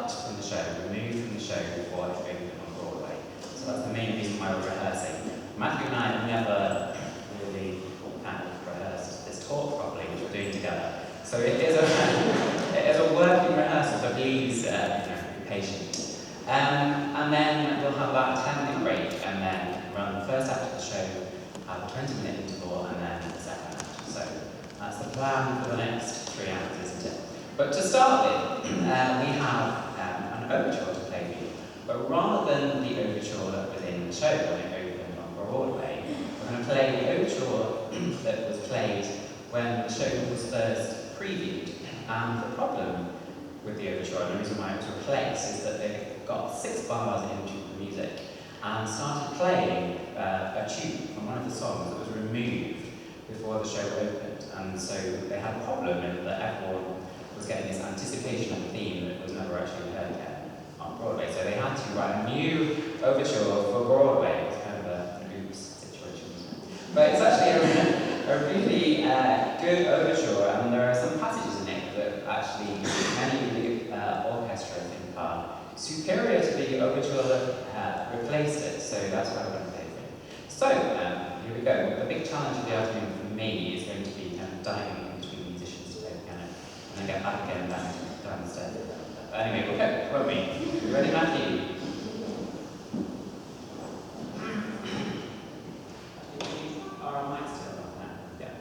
cut from the show, removed from the show before it opened on Broadway. So that's the main reason why we're rehearsing. Matthew and I have never really kind of rehearsed this talk properly, which we're doing together. So it is a working rehearsal, so please be patient. And then we'll have about a 10-minute break, and then run the first act of the show, have a 20-minute interval, and then the second act. So that's the plan for the next 3 acts, isn't it? But to start with, we have an overture to play for you. But rather than the overture that was in the show when it opened on Broadway, we're going to play the overture that was played when the show was first previewed. And the problem with the overture, and the reason why it was replaced, is that they got 6 bars into the music and started playing a tune from one of the songs that was removed before the show opened. And so they had a problem in that everyone was getting this anticipation of the theme that was never actually heard again on Broadway. So they had to write a new overture for Broadway. It was kind of an oops situation. But it's actually a really good overture, and there are some passages in it that actually many of the orchestra think are superior to the overture that replaced it. So that's why we're going to play it. So here we go. The big challenge of the afternoon for me is going to be kind of diving in between musicians to play the piano, and then get back again down the stairs. But anyway, we'll go, won't we? You ready, Matthew? Are our mics still on now? Yeah.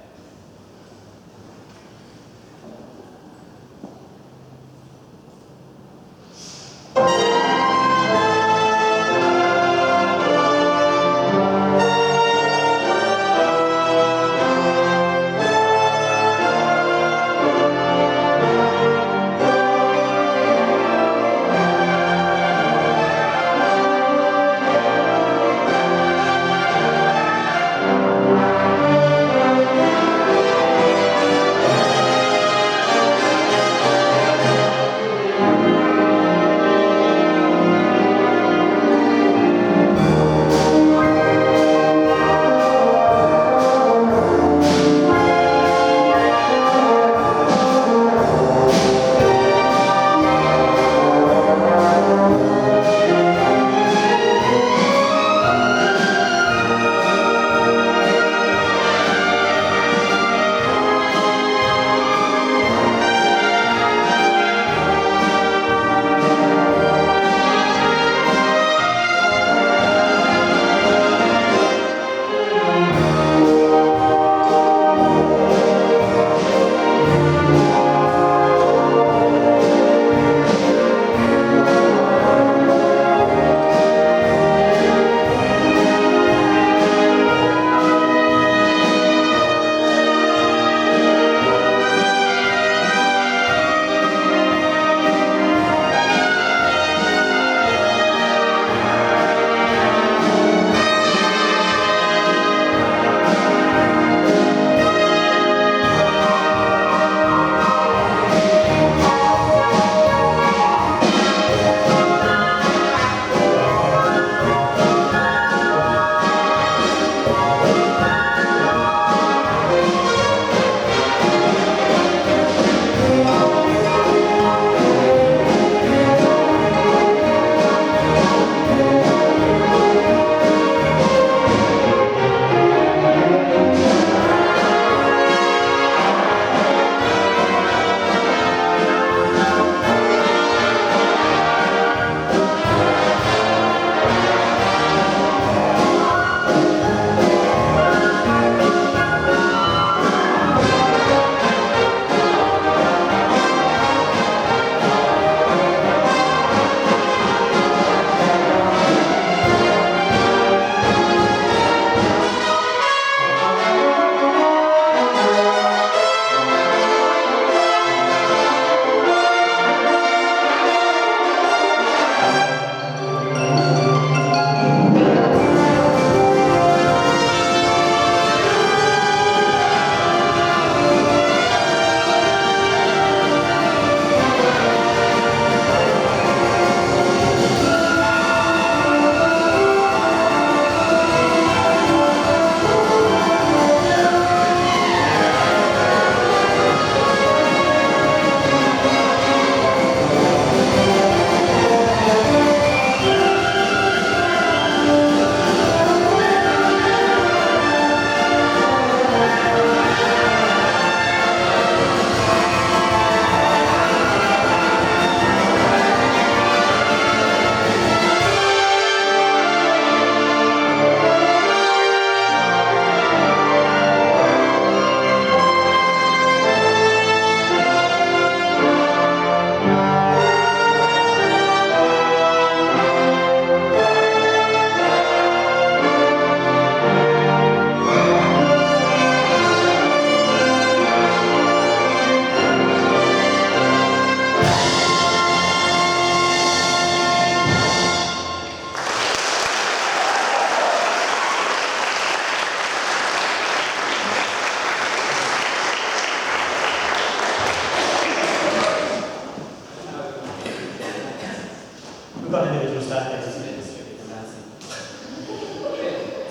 We've got individual staircases.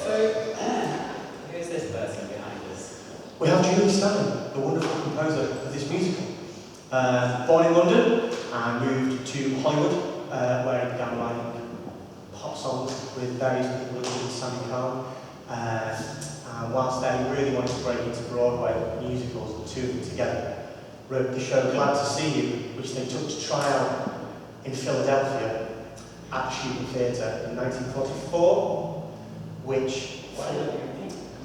So, who's this person behind us? We have Julie Stein, the wonderful composer of this musical. Born in London and moved to Hollywood, where he began writing pop songs with various people, including Sandy Kahn. And whilst there, he really wanted to break into Broadway musicals, the two of them together. Wrote the show Glad to See You, which they took to trial in Philadelphia at the Shubert Theatre in 1944, which,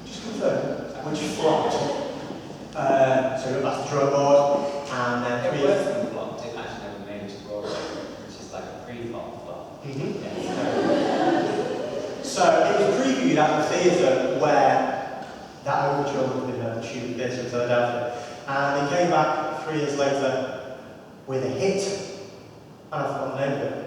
just confirm, which flopped. So we went back to the drawing board, and then It was flopped, it actually never made it to Broadway, which is like a pre-flop flop. Mm-hmm. Yeah, So it was previewed at the theatre where that overture would have been the Shubert Theatre in Philadelphia. And they came back 3 years later with a hit, and I've forgotten the name of it.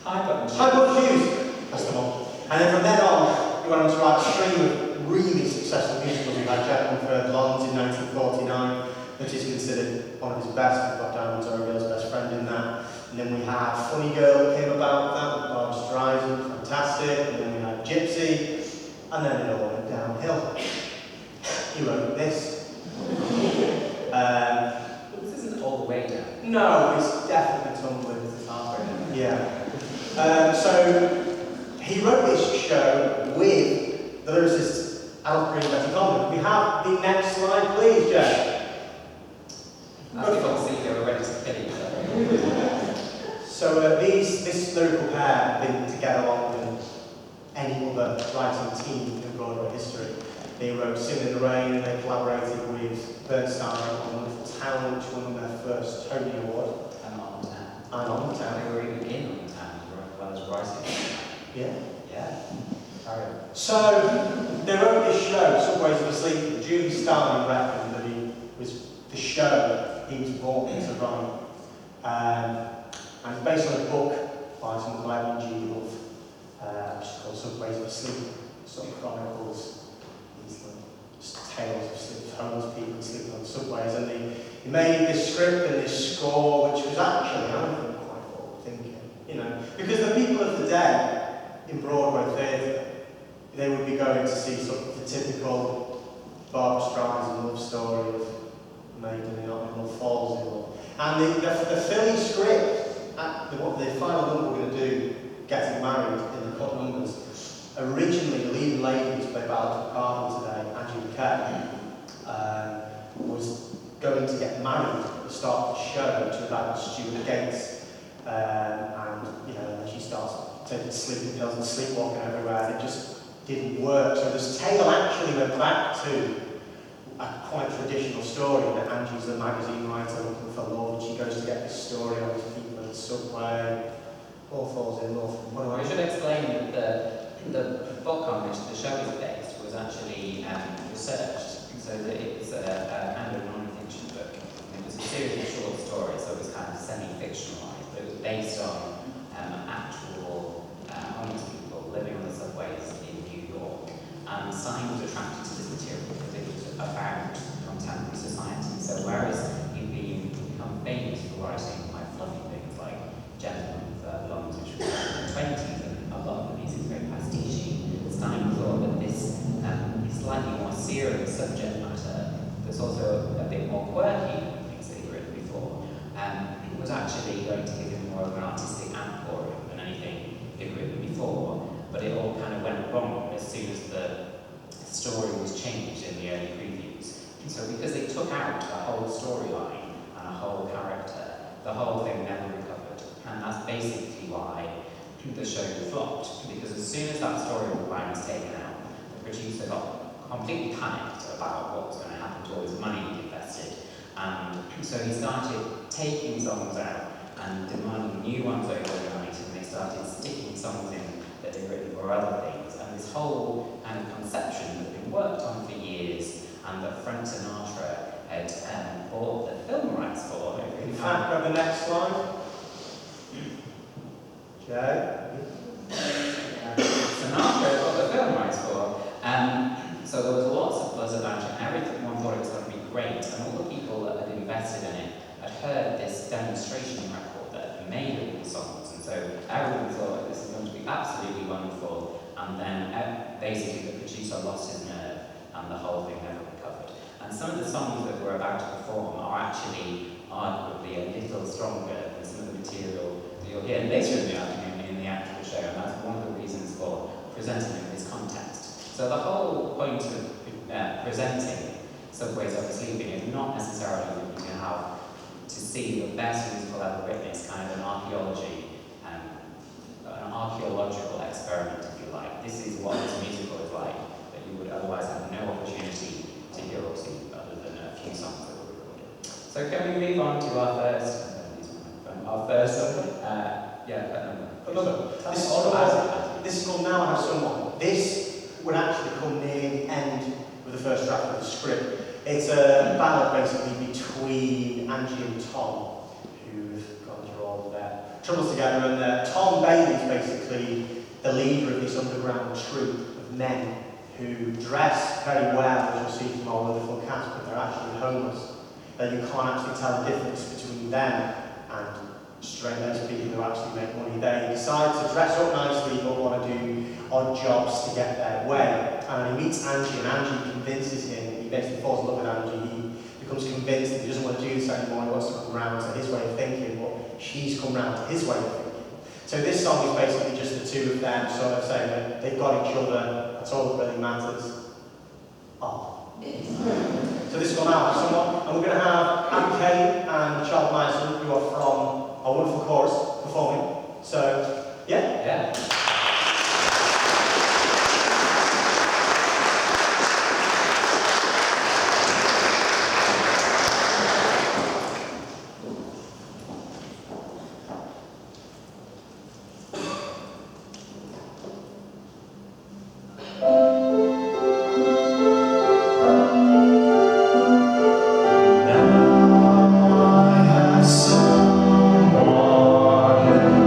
High Button Shoes. High Button Shoes, that's the one. And then from then on, we went on to write a stream of really successful musicals. We had Gentleman Furlongs in 1949, which is considered one of his best. We've got Diamonds Are a Girl's Best Friend in that. And then we had Funny Girl that came about that with Barbra Streisand, fantastic. And then we had Gypsy, and then it all went downhill. He wrote this. This isn't all the way down. No, it's definitely tumbling. It's halfway down. Yeah. So he wrote this show with the lyricist Alice Green and Betty Comden. We have the next slide, please, Jeff. As you can see, they were ready to kill each other. So this lyrical pair have been together longer than any other writing team in Broadway history. They wrote Sing in the Rain, and they collaborated with Bernstein on Wonderful Town, which won their first Tony Award. And On the Town. And On the Town. They were even in On the Town as well as writing. Yeah. Yeah. Carry on. So they wrote this show, Subways of Asleep. Julie Stein reckoned that he was the show he was born to write. And it's based on a book by someone like E.G. Love, which is called Subways of Asleep. Sort of chronicles these tales of sleep, homeless people sleeping on subways. And he made this script and this score, which was actually, I don't think, quite forward thinking, you know, because the people of the day in Broadway theatre, they would be going to see sort of the typical Barbra Streisand love story of Maiden in Love Falls in Love. And the Philly script, the final number we're going to do, Getting Married in the cut numbers, originally the leading lady who's played by Alfred Carden today, Angie McKay, was going to get married at the start of the show to a guy called Stuart Gates. And you know, then she starts taking sleeping pills and sleepwalking everywhere, and it just didn't work. So this tale actually went back to a quite traditional story that Angie's a magazine writer looking for love, and she goes to get this story on these people in the subway, all falls in love. We should explain that the book on which the show is based was actually researched, so that it was a kind of non-fiction book. It was a series of short stories, so it was kind of semi-fictionalized, but it was based on actual homeless people living on the subways in New York. And Stein was attracted to this material because it was about contemporary society. So whereas he'd become famous for writing quite fluffy things like Gentleman Furlongs, which was in the 20s, and a lot of the music is very pastiche, Stein thought that this slightly more serious subject matter, that's also a bit more quirky than things that he'd written before, was actually going to give him more of an artistic outpouring than anything he'd written before. But it all kind of went wrong as soon as the story was changed in the early previews. And so because they took out a whole storyline and a whole character, the whole thing never recovered. And that's basically why the show flopped. Because as soon as that storyline was taken out, the producer got completely panicked about what was going to happen to all his money he'd invested. And so he started taking songs out and demanding new ones overnight, and they started sticking songs in that they'd written for other things. And this whole kind of conception that had been worked on for years, and that Frank Sinatra had bought the film rights for. In fact, grab the next slide. Joe? Sinatra got the film rights for. So there was lots of buzz about it, and everyone thought it was going to be great, and all the people that had invested in it had heard this demonstration record that had made all the songs, and so everyone basically the producer lost his nerve and the whole thing never recovered. And some of the songs that we're about to perform are actually arguably a little stronger than some of the material that you'll hear later in the afternoon in the actual show, and that's one of the reasons for presenting in this context. So the whole point of presenting Subways Over Sleeping is not necessarily that you can have to see the best musical ever written. It's kind of an archaeological experiment, if you like. This is what this musical is like, that you would otherwise have no opportunity to hear or see other than a few songs that were recorded. So can we move on to our first, This is called Now I Have Someone. This would actually come near the end of the first draft of the script. It's a ballad basically between Angie and Tom, who've gone through all of their troubles together, and Tom Bailey's basically the leader of this underground troupe of men who dress very well, as you'll see from our wonderful cast, but they're actually homeless. You can't actually tell the difference between them and straight-laced people who actually make money. They decide to dress up nicely but want to do odd jobs to get their way. And he meets Angie, and Angie convinces him, he basically falls in love with Angie, he becomes convinced that he doesn't want to do this anymore, he wants to come round to his way of thinking, but she's come round to his way of thinking. So this song is basically just the two of them sort of saying that they've got each other, that's all that really matters. Oh. So this is called Now I Have Someone, and we're going to have Anne Kay and Charles Myerson, who are from our wonderful chorus, performing. So, yeah?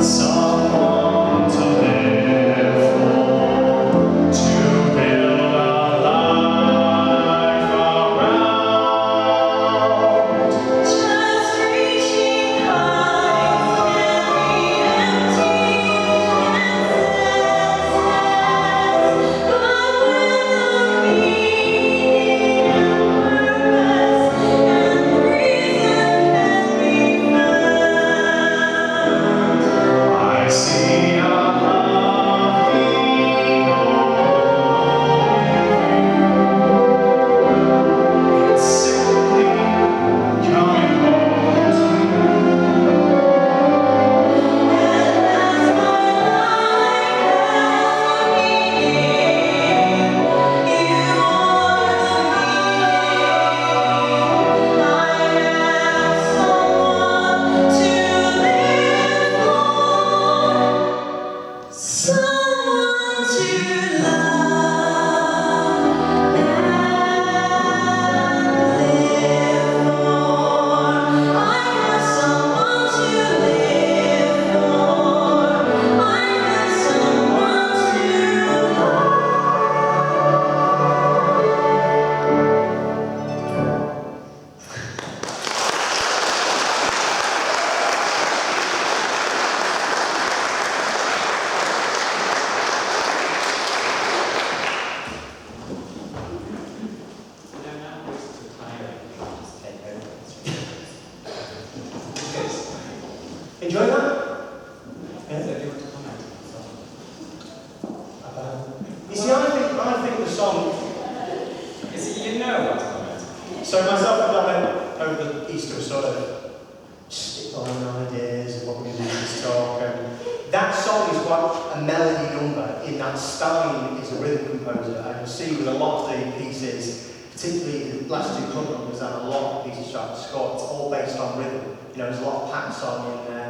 Someone to live Enjoy that? Yeah. So do you want to comment? You see, I think the song. You know what to comment. So myself and Dom went over the Easter sort of spitballing ideas of what we're going to do this talk. And that song is quite a melody number in that Stein is a rhythm composer. And you'll see with a lot of the pieces, particularly the last two club numbers and a lot of pieces throughout the score, it's all based on rhythm. You know, there's a lot of packed song in there,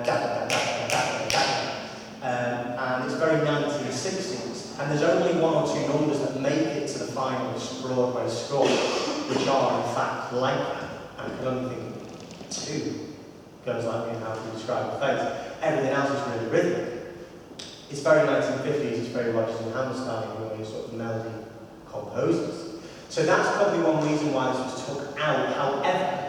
and it's very 1960s. And there's only one or two numbers that make it to the final Broadway score, which are in fact like that. And I can only think of two goes like me and how to describe the face. Everything else is really rhythmic. It's very 1950s, it's very Rodgers and Hammerstein, who are sort of melody composers. So that's probably one reason why this was took out. However,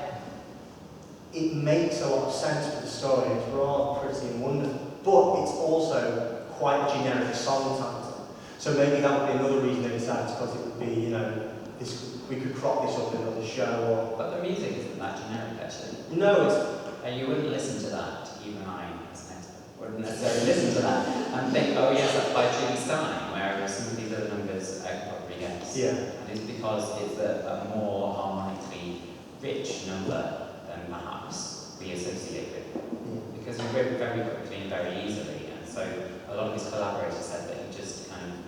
it makes a lot of sense for the story. It's rather pretty and wonderful, but it's also quite a generic song title. So maybe that would be another reason they decided, because it would be, you know, this, we could crop this up in another show. But the music isn't that generic, actually. Or no, it's You wouldn't listen to that, even I, as an expert, wouldn't necessarily listen to that and think, oh yes, that's by Julie Stein, whereas some of these other numbers I could probably guess. yeah. And it's because it's a more harmonically rich number than perhaps we associate with. Because he wrote very quickly and very easily, and so a lot of his collaborators said that he just kind of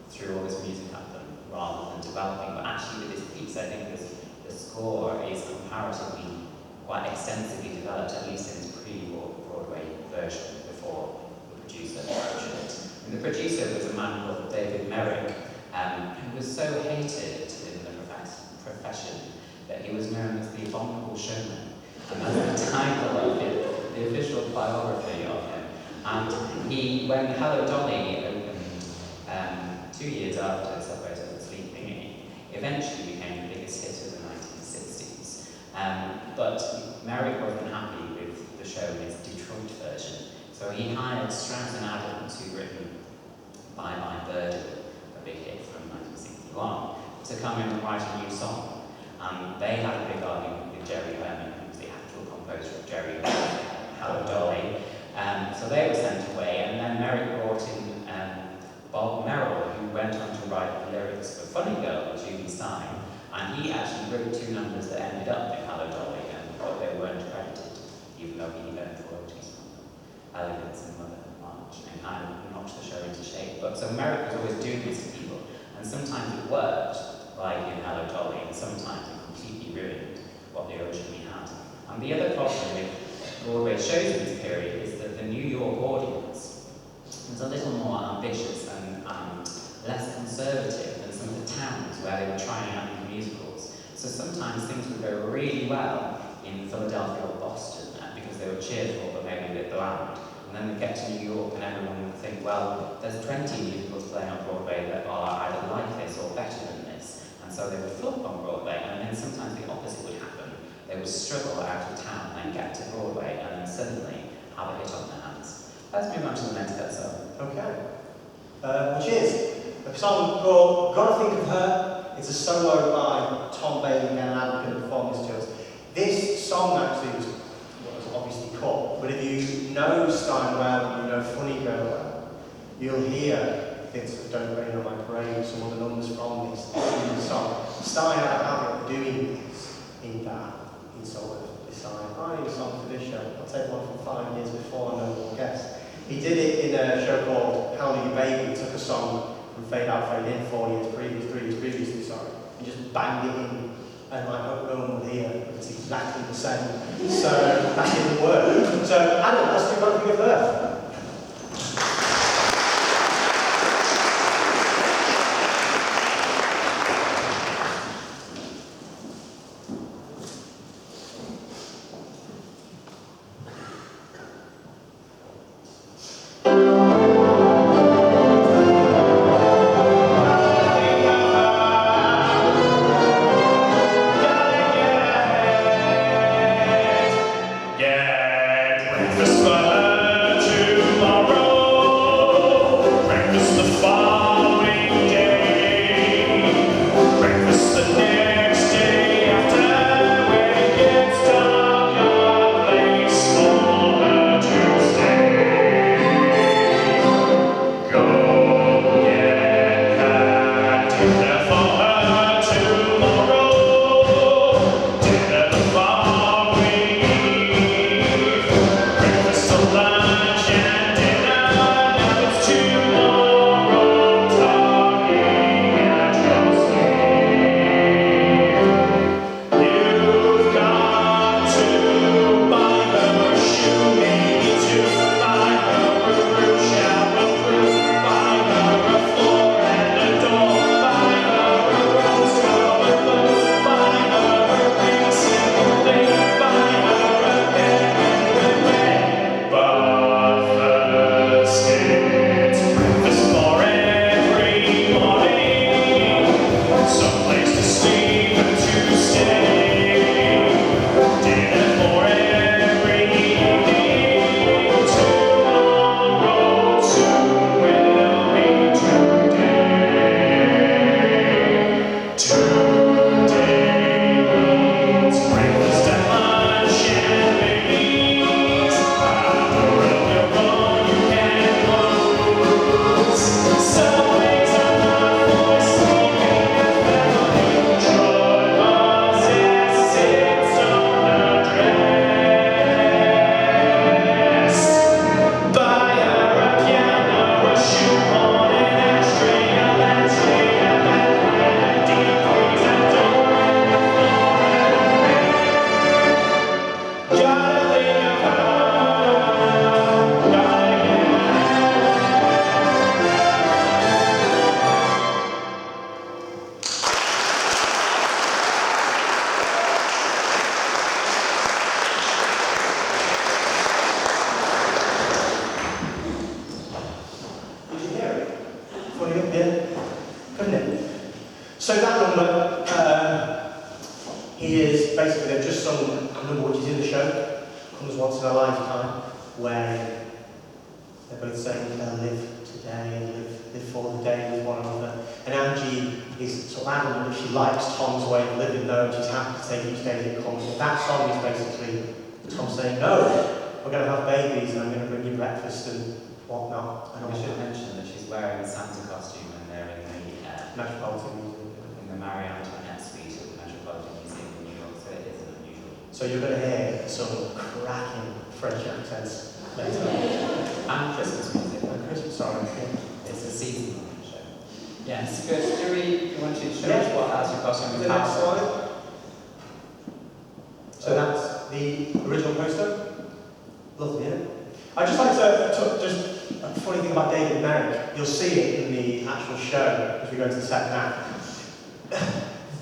threw all this music at them rather than developing. But actually with this piece, I think the score is comparatively quite extensively developed, at least in its pre-Broadway version, before the producer approached it. And the producer was a man called David Merrick, who was so hated in the profession that he was known as the Abominable Showman. And that's the title of the official biography of him. And when Hello Dolly opened 2 years after Subway to the Sleep Thingy, eventually became the biggest hit of the 1960s. But Merrick wasn't happy with the show in its Detroit version, so he hired Strauss and Adams, who'd written Bye Bye Birdie, a big hit from 1961, to come in and write a new song. They had a big argument with Jerry Herman, who was the actual composer of Jerry Hello Dolly. So they were sent away, and then Merrick brought in Bob Merrill, who went on to write the lyrics for Funny Girl with Julie Stein, and he actually wrote 2 numbers that ended up in Hello Dolly, but they weren't credited, even though he earned royalties from them. Elegance and Mother March, and kind of knocked the show into shape. But so Merrick was always doing this to people, and sometimes it worked, like in Hello Dolly, and sometimes it completely ruined what they originally had. And the other problem with Broadway shows in this period is that the New York audience was a little more ambitious and less conservative than some of the towns where they were trying out new musicals. So sometimes things would go really well in Philadelphia or Boston because they were cheerful but maybe a bit bland. And then they'd get to New York and everyone would think, well, there's 20 musicals playing on Broadway that are either like this or better than this. And so they would flop on Broadway, and then sometimes the opposite would happen. They would struggle out of town and then get to Broadway and then suddenly have a hit on their hands. Let's move on to the next episode. Okay. Which is a song called Gotta Think of Her. It's a solo by Tom Bailey and Adam can perform this to us. This song actually was obviously cut, but if you know Stein well and you know Funny Girl well, you'll hear bits of Don't Rain on My Parade, some other numbers from this song. Stein had a habit of doing this in sort of deciding, I need a song for this show. I'll take one from 5 years before, no one will guess. He did it in a show called How Do You Baby. He took a song from Fade Out, Fade In 4 years previously, 3 years previously, sorry, and just banged it in, and I hope no one will hear, but it's exactly the same. So that didn't work. So Adam, let's do Gotta Think of Her. Get breakfast first. So that number, he is basically, they've just sung a number which is in the show, Comes Once in a Lifetime, where they're both saying they'll live today and live for the day with one another. And Angie is sort of adamant that she likes Tom's way of living though, and she's happy to take each day that comes. But that song is basically Tom saying, no, we're going to have babies and I'm going to bring you breakfast and whatnot. And we should mention that she's wearing a Santa costume and they're in the Metropolitan Museum. in the Marie Antoinette suite at the Metropolitan Museum in New York, so it is unusual. So you're going to hear some cracking French accents later. And Christmas music. Christmas, sorry. It's a seasonal show. Yes, good. Do you want to show us Yeah. what else you've got on The the next PowerPoint? slide. So that's the original poster. Lovely, isn't it? I'd just like to just a funny thing about David Merrick. You'll see it in the actual show as we go into the second act.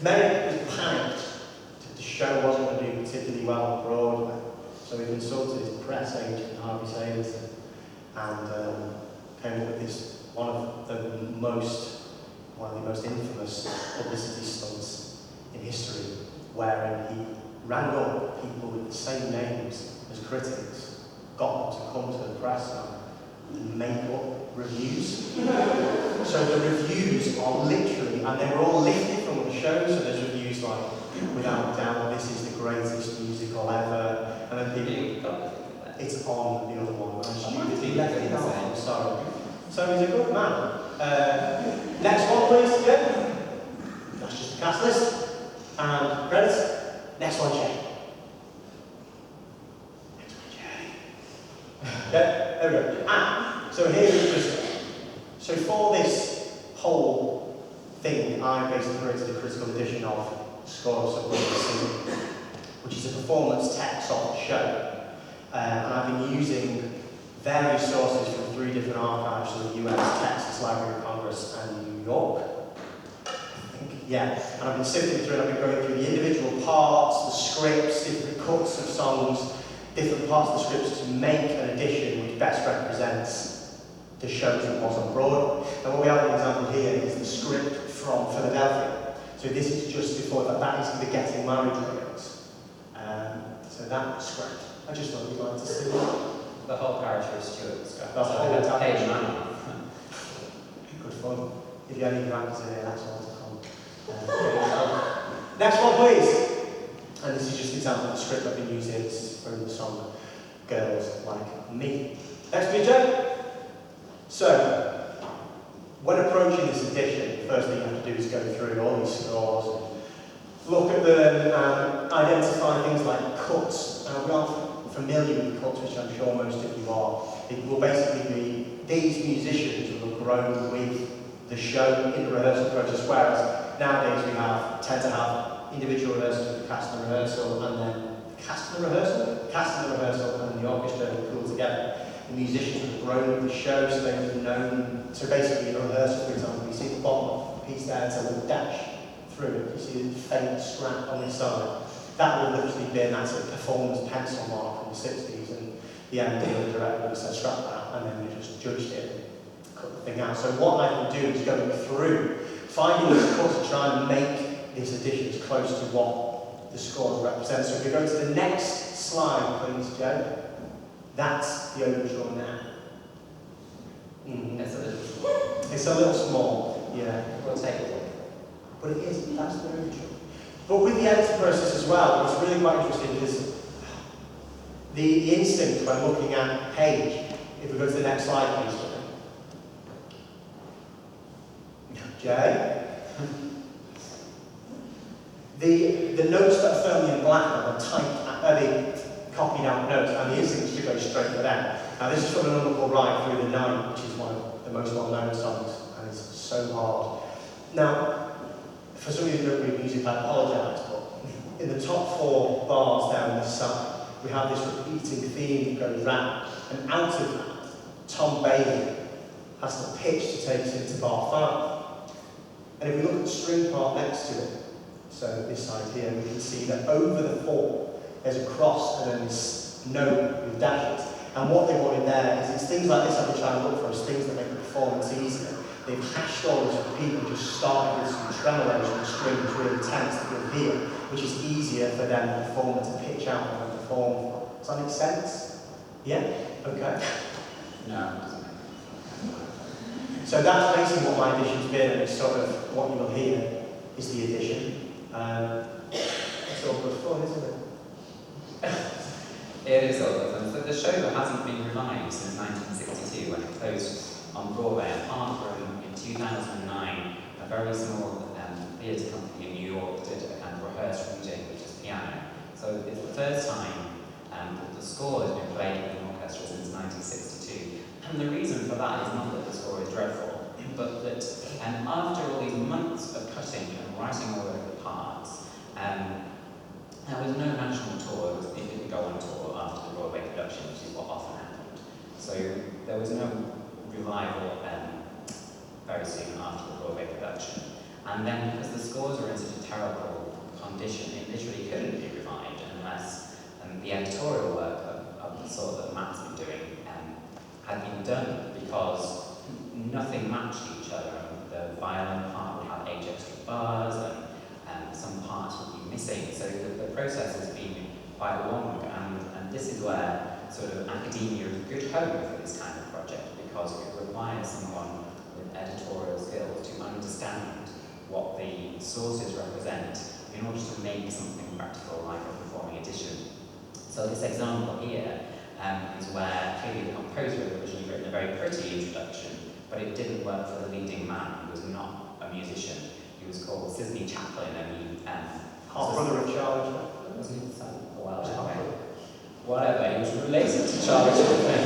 Merrick was panicked that the show wasn't going to do particularly well on Broadway. So he consulted his press agent, Harvey Sailerton, and came up with this one of the most infamous publicity stunts in history, wherein he rang up people with the same names as critics, got them to come to the press and make up reviews. So the reviews are literally, and they were all lifted from the show, so there's reviews like, without doubt, this is the greatest musical ever, and then people, it's on the other one. I stupidly left it off, I'm sorry. So he's a good man. Next one, please, yeah? That's just the cast list. And credits. Next one, Jay. Next one, Jay. Okay, there we go. And so here is just, so for this whole thing, I basically created a critical edition of Score of Subway Singing, which is a performance text of the show. And I've been using various sources from 3 different archives of the US, Texas, Library of Congress, and New York. I think, yeah. And I've been sifting through and I've been going through the individual parts, the scripts, different cuts of songs, different parts of the scripts to make an edition which best represents the show as it was on Broadway. And what we have an example here is the script from Philadelphia. So this is just before that is the Getting Married lyrics. So that script. I just thought you'd like to see that. The whole character is Stuart Scott. The whole so page character. 9. Good fun. If you have any grants in here, that's all to come. Next one, please. And this is just an example of the script I've been using. This is from the song Girls Like Me. Next, please, Joe. So, when approaching this edition, the first thing you have to do is go through all these scores and look at them and identify things like cuts. We are familiar with cuts, which I'm sure most of you are. It will basically be these musicians will have grown with the show in the rehearsal process, whereas nowadays we tend to have individual rehearsals with the cast and rehearsal, and then cast and rehearsal, and the orchestra pull together. The musicians have grown with the show, so they've known. So basically, in a rehearsal, for example, you see the bottom of the piece there, it's a little dash through it. You see the faint scrap on the side. That would have literally been, that's a performance pencil mark from the 60s, and the MD and the director would have said, scrap that, and then they just judged it and cut the thing out. So what I can do is going through, finding these cuts to try and make this edition as close to what the score represents. So if we go to the next slide, please, Joe. That's the overture now. It's a little small, yeah. We'll take it. But it is, that's the overture. But with the editing process as well, what's really quite interesting is the instinct when looking at page. If we go to the next slide, please. Jay. The notes that are firmly in black are the copied out notes, and the instinct is to go straight for them. Now this is from a number called Ride Through the Night, which is one of the most well-known songs, and it's so hard. Now, for some of you who don't read music, I apologise, but in the top 4 bars down this side, we have this repeating theme that goes round, and out of that, Tom Bailey has the pitch to take us into bar 5. And if we look at the string part next to it, so this side here, we can see that over the 4, there's a cross and then this note with dashes. And what they wanted there is it's things like this I've been trying to look for, is things that make the performance easier. They've hashed all this for people just starting with some tremolos and strings really tense that you'll hear, which is easier for them, the performer, to pitch out and perform. Does that make sense? Yeah? Okay. No, it doesn't. So that's basically what my addition's been, and it's sort of what you will hear is the addition. It's all good fun, isn't it? It is all good fun. So the show hasn't been revived since 1962 when it closed on Broadway, apart from in 2009, a very small theatre company in New York did a kind of rehearsed reading, which is piano. So it's the first time that the score has been played with an orchestra since 1962. And the reason for that is not that the score is dreadful, but that after all these months of cutting and writing all of the parts, there was no national tour. It didn't go on tour after the Broadway production, which is what often happened. So there was no revival very soon after the Broadway production. And then, because the scores were in such a terrible condition, it literally couldn't be revived unless the editorial work of the sort that Matt's been doing had been done, because nothing matched each other. The violin part would have 8 extra bars, and some parts would be missing. So the process has been quite long, and this is where sort of academia is a good home for this kind of project, because it requires someone with editorial skills to understand what the sources represent in order to make something practical like a performing edition. So this example here is where clearly the composer had originally written a very pretty introduction, but it didn't work for the leading man, who was not a musician. He was called Sidney Chaplin, and he Half-brother of Charlie Chaplin. was he son? Well, okay. Whatever, he was related to Charlie Chaplin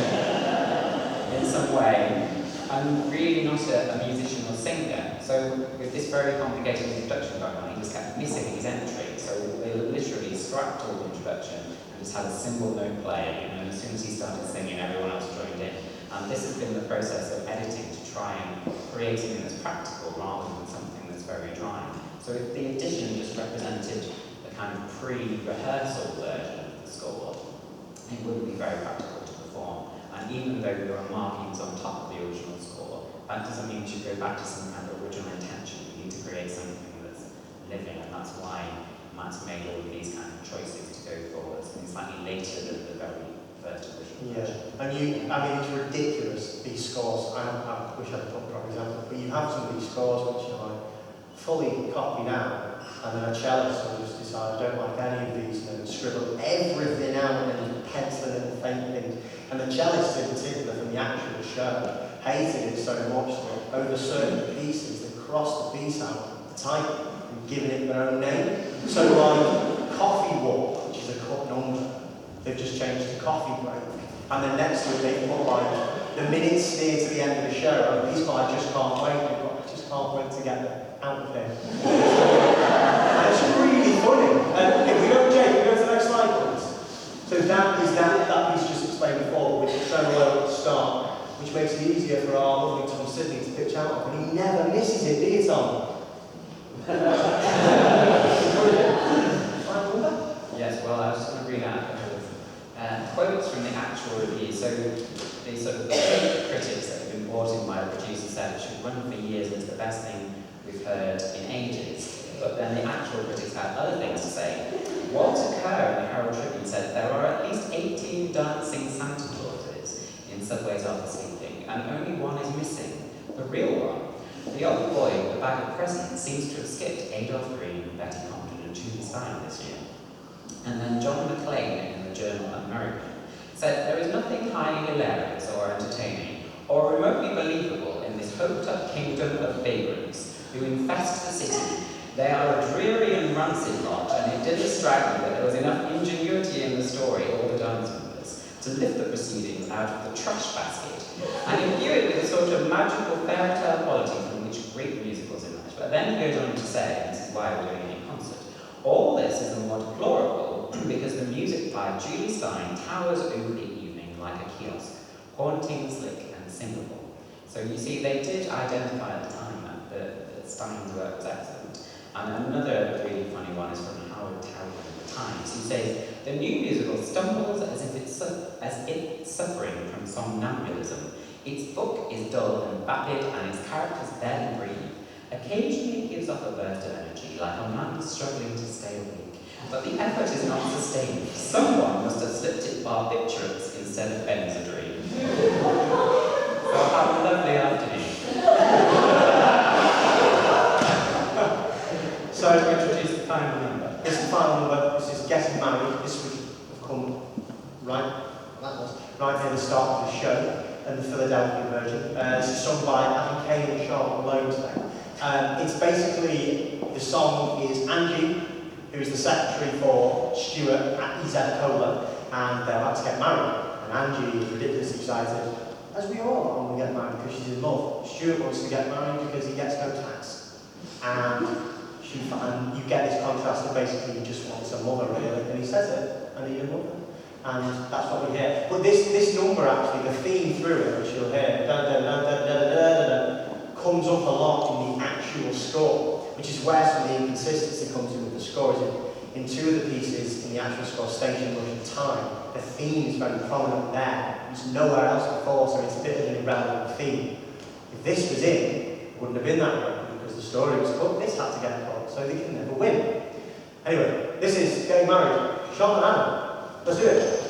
in some way, and really not a musician or singer. So with this very complicated introduction going on, he just kept missing his entry. So they literally scrapped all the introduction and just had a single note playing, and then as soon as he started singing, everyone else joined in. And this has been the process of editing to try and create something that's practical rather than something that's very dry. So if the edition just represented the kind of pre-rehearsal version of the score, it wouldn't be very practical to perform. And even though there are markings on top of the original score, that doesn't mean you should go back to some kind of original intention. You need to create something that's living, and that's why Matt's made all of these kind of choices to go forward, something slightly later than the very first original version. And it's ridiculous, these scores. I wish I'd put a proper example, but you have some of these scores which are like fully copied out, and then a cellist will just decide, I don't like any of these, and then scribble everything out and pencil it and faint things. And the cellist in particular from the actual show hated it so much that over certain pieces they crossed the piece out, the title, and given it their own name. So like Coffee Walk, which is a cut number, they've just changed to Coffee Break. And then next to it they put like the minutes near to the end of the show, and he's like, I just can't wait, I just can't wait to get out of here. And it's really funny. And if we go, Jake, we go to the next slide, please. So that piece just explained before, with the tremolo at the start, which makes it easier for our lovely Tom Sidney to pitch out of, and he never misses it, do you, Tom? Yes, well, I was just going to read out a couple of quotes from the actual review. So the sort of critics that have been brought in by the producer said it should run for years, and it's the best thing we've heard in ages. But then the actual critics had other things to say. Walter Kerr in the Herald Tribune said there are at least 18 dancing Santa Clauses in subways after sleeping, and only one is missing, the real one. The old boy with the bag of presents seems to have skipped Adolph Green, Betty Comden, and Julie Stein this year. And then John McClane in the journal American said there is nothing highly hilarious or entertaining or remotely believable in this hoped-up kingdom of vagrants who infest the city. They are a dreary and rancid lot, and it didn't strike me that there was enough ingenuity in the story or the dance numbers to lift the proceedings out of the trash basket and imbue it with a sort of magical fairy tale quality from which great musicals emerge. But then he goes on to say, and this is why we're doing it in concert, all this is the more deplorable because the music by Julie Stein towers over the evening like a kiosk, haunting, slick, and singable. So you see, they did identify at the time that Stein's work was excellent. And another really funny one is from Howard Towton, the times, who says, the new musical stumbles as if it's suffering from somnambulism. Its book is dull and vapid, and its characters barely breathe. Occasionally it gives off a burst of energy, like a man struggling to stay awake. But the effort is not sustained. Someone must have slipped it barbiturates instead of Benzodrine. So have a lovely afternoon. So to introduce the final number. This is the final number. This is Getting Married. This would have come right near the start of the show, and the Philadelphia version. This is sung by Adam Kane and Charlotte Malone today. It's basically, the song is Angie, who is the secretary for Stuart at EZ Cola, and they're about to get married. And Angie is ridiculously excited, as we all are when we get married, because she's in love. Stuart wants to get married because he gets no tax. And you get this contrast of basically he just wants a mother, really, and he says it, I need a mother. And that's what we hear. But this number, actually, the theme through it, which you'll hear, comes up a lot in the actual score, which is where some of the inconsistency comes in with the score. In two of the pieces in the actual score, Station Rush and Time, the theme is very prominent there. It's nowhere else before, so it's a bit of an irrelevant theme. If this was in, it wouldn't have been that way, because the story was cut. This had to get cut, so they can never win. Anyway, this is Getting Married. Sean and Anna. Let's do it.